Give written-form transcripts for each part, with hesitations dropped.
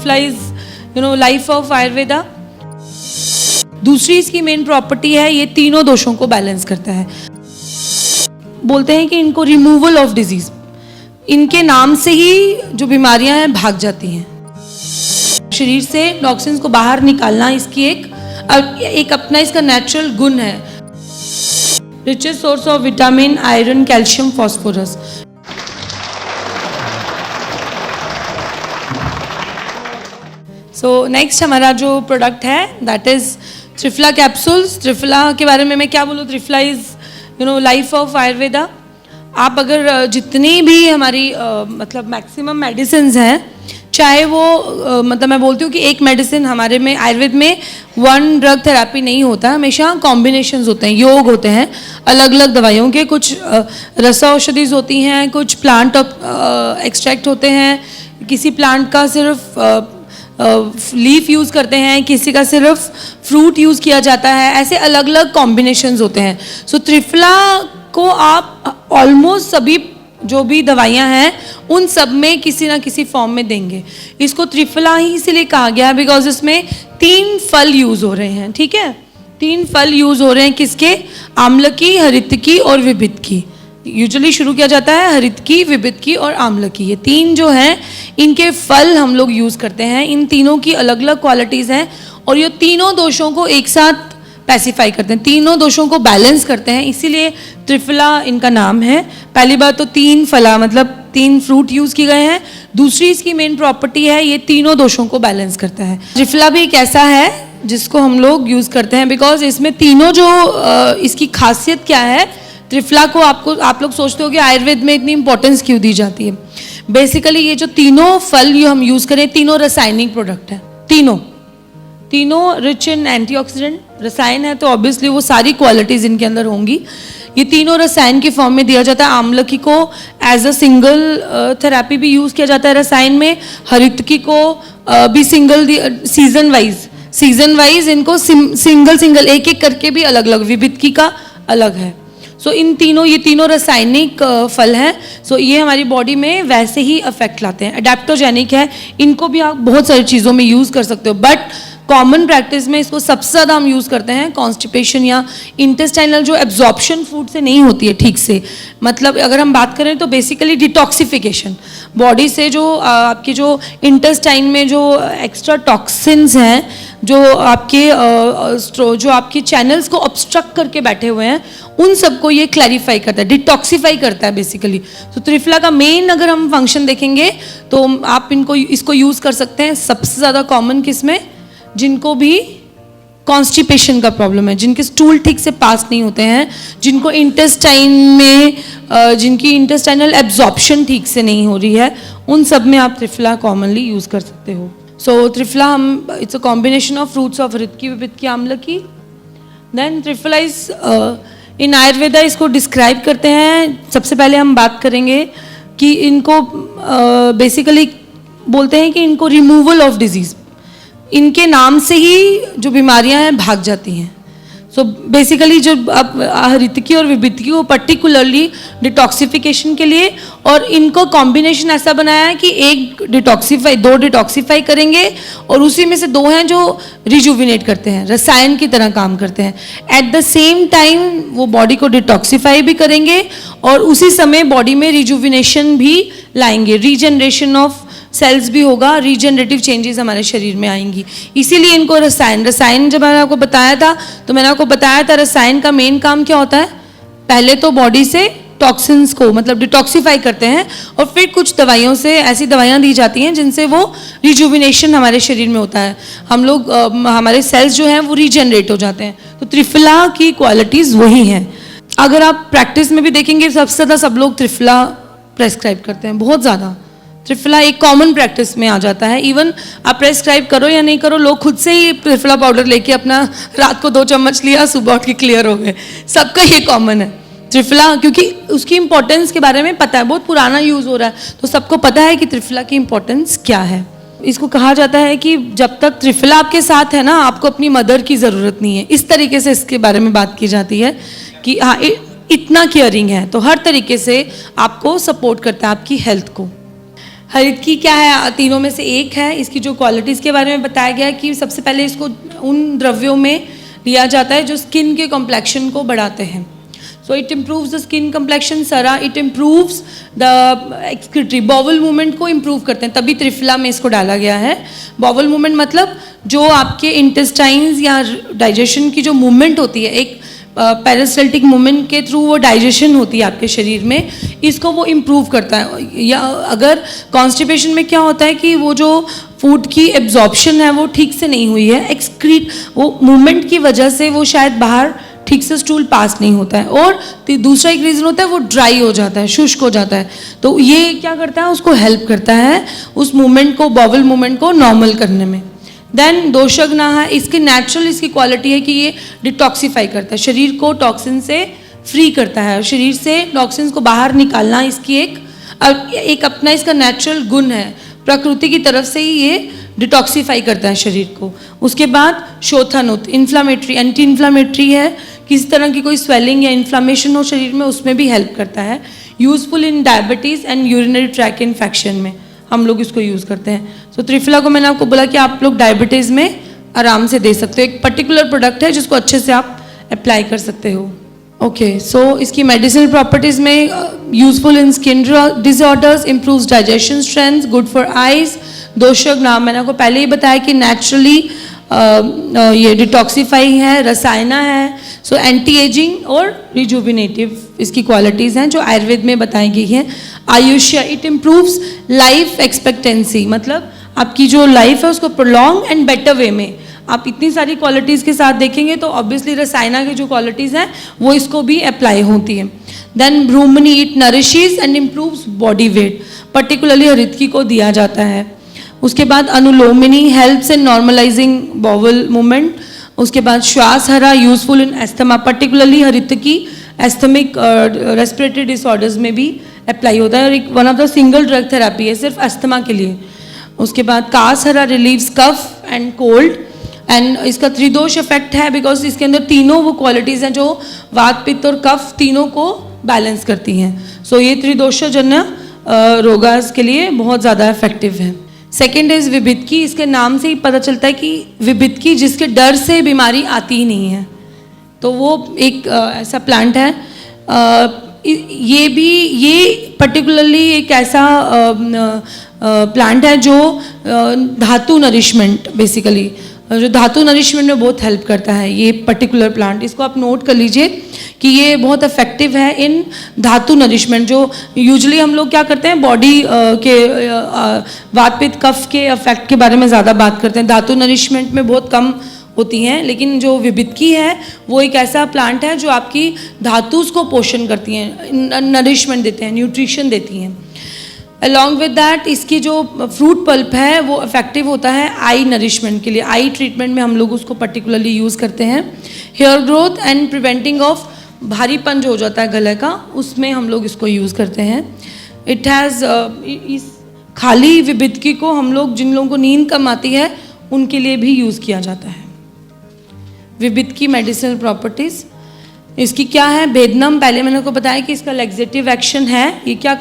Triphala is life of Ayurveda. दूसरी इसकी main property है, ये तीनों दोषों को बैलेंस करता है। बोलते हैं कि इनको रिमूवल ऑफ डिजीज, इनके नाम से ही जो बीमारियां हैं भाग जाती हैं। शरीर से टॉक्सिन्स को बाहर निकालना इसकी एक अपना इसका नेचुरल गुण है। Richest source of vitamin, iron, calcium, phosphorus. So next हमारा जो प्रोडक्ट है that is triphala capsules. Triphala के बारे में मैं क्या बोलूँ, triphala is life of Ayurveda. आप अगर जितनी भी हमारी मतलब मैक्सिमम मेडिसिन हैं, चाहे वो मतलब मैं बोलती हूँ कि एक मेडिसिन हमारे में आयुर्वेद में वन ड्रग थेरेपी नहीं होता, हमेशा कॉम्बिनेशंस होते हैं, योग होते हैं अलग अलग दवाइयों के। कुछ रस औषधिज होती हैं, कुछ प्लांट एक्सट्रैक्ट होते हैं, किसी प्लांट का सिर्फ लीफ यूज़ करते हैं, किसी का सिर्फ फ्रूट यूज़ किया जाता है, ऐसे अलग अलग कॉम्बिनेशंस होते हैं। सो त्रिफला को आप ऑलमोस्ट सभी जो भी दवाइयाँ हैं उन सब में किसी ना किसी फॉर्म में देंगे। इसको त्रिफला ही इसलिए कहा गया है बिकॉज इसमें 3 फल यूज़ हो रहे हैं, ठीक है। 3 फल यूज़ हो रहे हैं, किसके? आम्लकी, हरितकी और विबितकी। यूजुअली शुरू किया जाता है हरितकी, विबितकी और आम्लकी। ये 3 जो हैं इनके फल हम लोग यूज़ करते हैं। इन तीनों की अलग अलग क्वालिटीज़ हैं और ये तीनों दोषों को एक साथ पैसिफाई करते हैं, तीनों दोषों को बैलेंस करते हैं, इसीलिए त्रिफला इनका नाम है। पहली बात तो 3 फला मतलब 3 फ्रूट यूज़ किए गए हैं। दूसरी इसकी मेन प्रॉपर्टी है, ये तीनों दोषों को बैलेंस करता है। त्रिफला भी एक ऐसा है जिसको हम लोग यूज़ करते हैं बिकॉज इसमें तीनों जो इसकी खासियत क्या है, त्रिफला को आप लोग सोचते हो कि आयुर्वेद में इतनी इंपॉर्टेंस क्यों दी जाती है। बेसिकली ये जो तीनों फल ये हम यूज़ करें, तीनों रासायनिक प्रोडक्ट हैं, तीनों रिच इन एंटीऑक्सीडेंट रसायन है, तो ऑब्वियसली वो सारी क्वालिटीज़ इनके अंदर होंगी। ये तीनों रसायन के फॉर्म में दिया जाता है। आम्लकी को एज अ सिंगल थेरेपी भी यूज़ किया जाता है रसायन में, हरितकी को भी सिंगल सीजन वाइज इनको सिंगल एक एक करके भी अलग अलग, विबितकी का अलग है। सो ये तीनों रासायनिक फल हैं। सो ये हमारी बॉडी में वैसे ही अफेक्ट लाते हैं, अडेप्टोजेनिक है। इनको भी आप बहुत सारी चीज़ों में यूज़ कर सकते हो, बट कॉमन प्रैक्टिस में इसको सबसे ज़्यादा हम यूज़ करते हैं कॉन्स्टिपेशन या इंटेस्टाइनल जो एब्जॉर्प्शन फूड से नहीं होती है ठीक से। मतलब अगर हम बात करें तो बेसिकली डिटॉक्सिफिकेशन, बॉडी से जो आपके जो इंटेस्टाइन में जो एक्स्ट्रा टॉक्सिन्स हैं, जो आपके चैनल्स को ऑब्स्ट्रक्ट करके बैठे हुए हैं, उन सबको ये क्लैरिफाई करता है, डिटॉक्सिफाई करता है बेसिकली। तो त्रिफला का मेन अगर हम फंक्शन देखेंगे तो आप इसको यूज़ कर सकते हैं सबसे ज़्यादा कॉमन किस में, जिनको भी कॉन्स्टिपेशन का प्रॉब्लम है, जिनके स्टूल ठीक से पास नहीं होते हैं, जिनको इंटेस्टाइन में जिनकी इंटेस्टाइनल एब्जॉर्प्शन ठीक से नहीं हो रही है, उन सब में आप त्रिफला कॉमनली यूज़ कर सकते हो। So triphala it's a combination of fruits of haritaki, vibhitaki, amalaki. Then triphala is in Ayurveda इसको डिस्क्राइब करते हैं। सबसे पहले हम बात करेंगे कि इनको बेसिकली बोलते हैं कि इनको रिमूवल ऑफ डिजीज़, इनके नाम से ही जो बीमारियां हैं भाग जाती हैं। सो बेसिकली जो अब हरितकी और विबितकी को पर्टिकुलरली डिटॉक्सिफिकेशन के लिए, और इनको कॉम्बिनेशन ऐसा बनाया है कि दो डिटॉक्सिफाई करेंगे और उसी में से 2 हैं जो रिजुविनेट करते हैं, रसायन की तरह काम करते हैं। एट द सेम टाइम वो बॉडी को डिटॉक्सिफाई भी करेंगे और उसी समय बॉडी में रिजुविनेशन भी लाएंगे, रीजनरेशन ऑफ सेल्स भी होगा, रीजनरेटिव चेंजेस हमारे शरीर में आएंगी। इसीलिए इनको रसायन जब मैंने आपको बताया था तो मैंने आपको बताया था रसायन का मेन काम क्या होता है, पहले तो बॉडी से टॉक्सिन्स को मतलब डिटॉक्सिफाई करते हैं और फिर कुछ दवाइयों से ऐसी दवाइयाँ दी जाती हैं जिनसे वो रिजुविनेशन हमारे शरीर में होता है, हम लोग हमारे सेल्स जो हैं वो रीजनरेट हो जाते हैं। तो त्रिफला की क्वालिटीज़ वही हैं। अगर आप प्रैक्टिस में भी देखेंगे सबसे ज़्यादा सब लोग त्रिफला प्रेस्क्राइब करते हैं, बहुत ज़्यादा। त्रिफला एक कॉमन प्रैक्टिस में आ जाता है। इवन आप प्रेस्क्राइब करो या नहीं करो, लोग खुद से ही त्रिफला पाउडर लेके अपना रात को 2 चम्मच लिया, सुबह उठ के क्लियर हो गए, सबका ये कॉमन है त्रिफला, क्योंकि उसकी इंपॉर्टेंस के बारे में पता है, बहुत पुराना यूज़ हो रहा है, तो सबको पता है कि त्रिफला की इंपॉर्टेंस क्या है। इसको कहा जाता है कि जब तक त्रिफला आपके साथ है ना, आपको अपनी मदर की ज़रूरत नहीं है। इस तरीके से इसके बारे में बात की जाती है कि हाँ इतना केयरिंग है, तो हर तरीके से आपको सपोर्ट करता है आपकी हेल्थ को। हरित की क्या है, तीनों में से एक है। इसकी जो क्वालिटीज़ के बारे में बताया गया है कि सबसे पहले इसको उन द्रव्यों में लिया जाता है जो स्किन के कॉम्प्लेक्शन को बढ़ाते हैं। So it improves the skin complexion. सरा, it improves the excretory, bowel movement को इम्प्रूव करते हैं, तभी त्रिफला में इसको डाला गया है। बॉवल मूवमेंट मतलब जो आपके इंटेस्टाइन्स या डाइजेशन की जो मूवमेंट होती है, एक पेरिस्टल्टिक मूवमेंट के थ्रू वो डाइजेशन होती है आपके शरीर में, इसको वो इम्प्रूव करता है। या अगर कॉन्स्टिपेशन में क्या होता है कि वो जो फूड की एब्जॉर्प्शन है वो ठीक से नहीं हुई है, एक्सक्रीट वो मूवमेंट की वजह से वो शायद बाहर ठीक से स्टूल पास नहीं होता है, और दूसरा एक रीज़न होता है वो ड्राई हो जाता है, शुष्क हो जाता है। तो ये क्या करता है, उसको हेल्प करता है उस मूवमेंट को, बॉवल मूवमेंट को नॉर्मल करने में। देन दोषग्ना है, इसकी नेचुरल इसकी क्वालिटी है कि ये डिटॉक्सीफाई करता है, शरीर को टॉक्सिन से फ्री करता है, शरीर से टॉक्सिन को बाहर निकालना इसकी एक अपना इसका नेचुरल गुण है, प्रकृति की तरफ से ही ये डिटॉक्सीफाई करता है शरीर को। उसके बाद शोथानुत, इन्फ्लामेटरी, एंटी इन्फ्लामेटरी है, किसी तरह की कोई स्वेलिंग या इन्फ्लामेशन हो शरीर में उसमें भी हेल्प करता है। Useful in diabetes and urinary track infection में हम लोग इसको यूज़ करते हैं। सो त्रिफला को मैंने आपको बोला कि आप लोग डायबिटीज़ में आराम से दे सकते हो, एक पर्टिकुलर प्रोडक्ट है जिसको अच्छे से आप अप्लाई कर सकते हो। ओके, सो इसकी मेडिसिनल प्रॉपर्टीज़ में useful in skin disorders, improves digestion strength, good for eyes. दोषग्ना मैंने आपको पहले ही बताया कि नेचुरली ये डिटॉक्सीफाई है, रसायना है, सो एंटी एजिंग और रिजुविनेटिव इसकी क्वालिटीज़ हैं जो आयुर्वेद में बताई गई हैं। आयुष्य, इट इम्प्रूव्स लाइफ एक्सपेक्टेंसी, मतलब आपकी जो लाइफ है उसको प्रोलॉन्ग एंड बेटर वे में। आप इतनी सारी क्वालिटीज़ के साथ देखेंगे तो ऑब्वियसली रसायना की जो क्वालिटीज़ हैं वो इसको भी अप्लाई होती है। देन ब्रूमनी, it nourishes and improves body weight, particularly haritaki को दिया जाता है। उसके बाद अनुलोमिनी, helps in normalising bowel movement. उसके बाद श्वास हरा, useful in asthma, particularly haritaki asthmatic respiratory disorders में भी अप्लाई होता है और एक one of the single drug therapy है सिर्फ अस्थमा के लिए। उसके बाद कास हरा relieves cough and cold, and इसका त्रिदोष इफेक्ट है बिकॉज इसके अंदर तीनों वो क्वालिटीज़ हैं जो वात पित्त और कफ तीनों को बैलेंस करती हैं। सो ये त्रिदोषजन्य रोगास के लिए बहुत ज़्यादा इफेक्टिव है। सेकेंड इज विभितकी, इसके नाम से ही पता चलता है कि विभितकी जिसके डर से बीमारी आती ही नहीं है, तो वो एक ऐसा प्लांट है। ये पर्टिकुलरली एक ऐसा प्लांट है जो धातु नरिशमेंट, बेसिकली जो धातु नरिशमेंट में बहुत हेल्प करता है ये पर्टिकुलर प्लांट। इसको आप नोट कर लीजिए कि ये बहुत इफेक्टिव है इन धातु नरिशमेंट। जो यूजुअली हम लोग क्या करते हैं, बॉडी के वात पित्त कफ के इफेक्ट के बारे में ज़्यादा बात करते हैं, धातु नरिशमेंट में बहुत कम होती हैं। लेकिन जो विभितकी है वो एक ऐसा प्लांट है जो आपकी धातुस को पोषण करती हैं, नरिशमेंट देते हैं, न्यूट्रिशन देती हैं। अलॉन्ग विद दैट इसकी जो फ्रूट पल्प है वो इफेक्टिव होता है आई नरिशमेंट के लिए, आई ट्रीटमेंट में हम लोग उसको पर्टिकुलरली यूज़ करते हैं। Hair growth and preventing of भारीपन जो हो जाता है गले का, उसमें हम लोग इसको यूज़ करते हैं। इट हैज़ इस खाली विभितकी को हम लोग, जिन लोगों को नींद कम आती है उनके लिए भी यूज़ किया जाता है। विभितकी मेडिसिनल प्रॉपर्टीज़ इसकी क्या है, भेदनम, पहले मैंने आपको बताया कि इसका लैक्सेटिव एक्शन है। ये क्या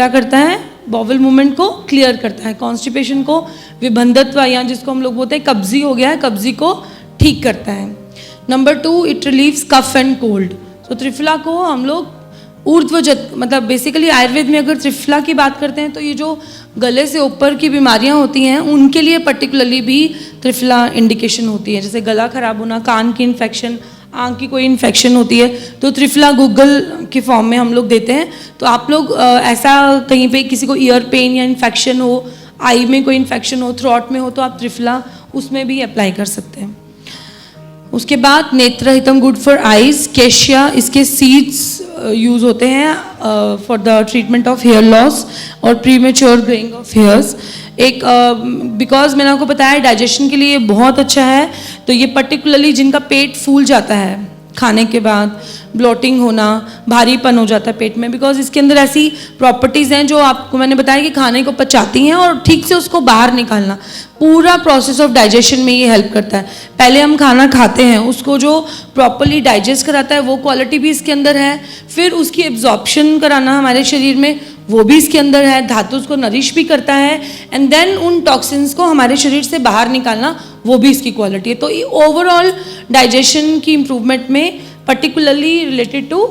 करता है, बॉवल मूवमेंट को क्लियर करता है, कॉन्स्टिपेशन को, विबंधत्व या जिसको हम लोग बोलते हैं कब्जी हो गया है, कब्जी को ठीक करता है। Number 2, it relieves cough and cold. तो त्रिफला को हम लोग ऊर्ध्वजत, मतलब बेसिकली आयुर्वेद में अगर त्रिफला की बात करते हैं तो ये जो गले से ऊपर की बीमारियां होती हैं उनके लिए पर्टिकुलरली भी त्रिफला इंडिकेशन होती है। जैसे गला खराब होना, कान की इन्फेक्शन, आँख की कोई इन्फेक्शन होती है तो त्रिफला गूगल की फॉर्म में हम लोग देते हैं। तो आप लोग ऐसा कहीं पे किसी को ईयर पेन या इन्फेक्शन हो, आई में कोई इन्फेक्शन हो, थ्रोट में हो, तो आप त्रिफला उसमें भी अप्लाई कर सकते हैं। उसके बाद नेत्रहितम, गुड फॉर आइज। केशिया, इसके सीड्स यूज़ होते हैं for the treatment of hair loss और प्रीमेच्योर ग्रेइंग ऑफ हेयर्स। एक बिकॉज मैंने आपको बताया डाइजेशन के लिए बहुत अच्छा है, तो ये पर्टिकुलरली जिनका पेट फूल जाता है खाने के बाद, ब्लोटिंग होना, भारीपन हो जाता है पेट में, बिकॉज इसके अंदर ऐसी प्रॉपर्टीज़ हैं जो आपको मैंने बताया कि खाने को पचाती हैं और ठीक से उसको बाहर निकालना, पूरा प्रोसेस ऑफ डाइजेशन में ये हेल्प करता है। पहले हम खाना खाते हैं, उसको जो प्रॉपरली डाइजेस्ट कराता है वो क्वालिटी भी इसके अंदर है, फिर उसकी एब्जॉर्प्शन कराना हमारे शरीर में वो भी इसके अंदर है, धातु को नरिश भी करता है, एंड देन उन टॉक्सिन्स को हमारे शरीर से बाहर निकालना वो भी इसकी क्वालिटी है। तो ये ओवरऑल डाइजेशन की इम्प्रूवमेंट में particularly related to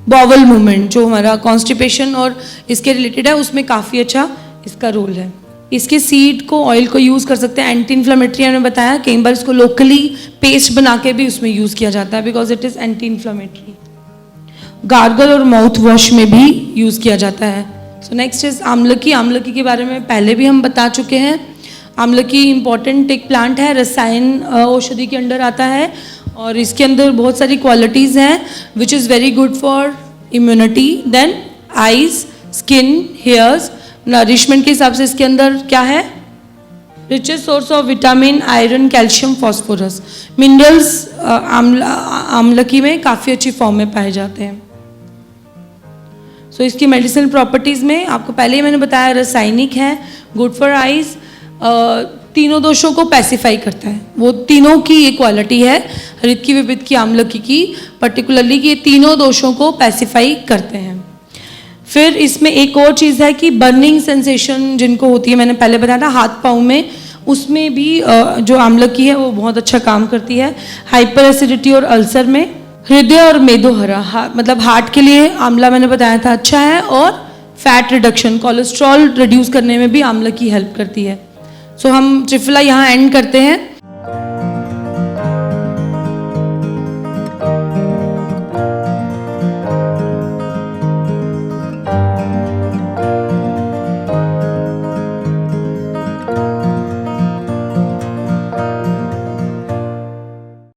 bowel movement, जो हमारा कॉन्स्टिपेशन और इसके रिलेटेड है, उसमें काफ़ी अच्छा इसका रोल है। इसके सीड को, ऑयल को यूज़ कर सकते हैं, एंटी इन्फ्लेमेटरी हमने बताया, कई बार इसको लोकली पेस्ट बना के भी उसमें यूज़ किया जाता है because it is anti inflammatory. Gargle और माउथ वॉश में भी यूज़ किया जाता है। सो नेक्स्ट इज आमलकी। आमलकी के बारे में पहले भी हम बता चुके हैं। आमलकी इम्पॉर्टेंट एक प्लांट है, रसायन औषधि के अंडर आता है और इसके अंदर बहुत सारी क्वालिटीज़ हैं which is very good for immunity, then eyes, skin, hairs, nourishment के हिसाब से इसके अंदर क्या है, richest source of vitamin, iron, calcium, phosphorus, minerals आमलकी में काफ़ी अच्छी फॉर्म में पाए जाते हैं। सो इसकी मेडिसिनल प्रॉपर्टीज़ में आपको पहले ही मैंने बताया, रासायनिक है, गुड फॉर आइज, तीनों दोषों को पैसिफाई करता है, वो तीनों की ये क्वालिटी है हरित की, विविध की, आमलकी की पर्टिकुलरली, कि ये तीनों दोषों को पैसिफाई करते हैं। फिर इसमें एक और चीज़ है कि बर्निंग सेंसेशन जिनको होती है, मैंने पहले बताया था हाथ पाँव में, उसमें भी जो आमलकी है वो बहुत अच्छा काम करती है। हाइपर एसिडिटी और अल्सर में, हृदय और मेदोहरा, मतलब हार्ट के लिए आंवला मैंने बताया था अच्छा है, और फैट रिडक्शन, कोलेस्ट्रॉल रिड्यूस करने में भी आमलकी हेल्प करती है। सो हम त्रिफला यहाँ एंड करते हैं।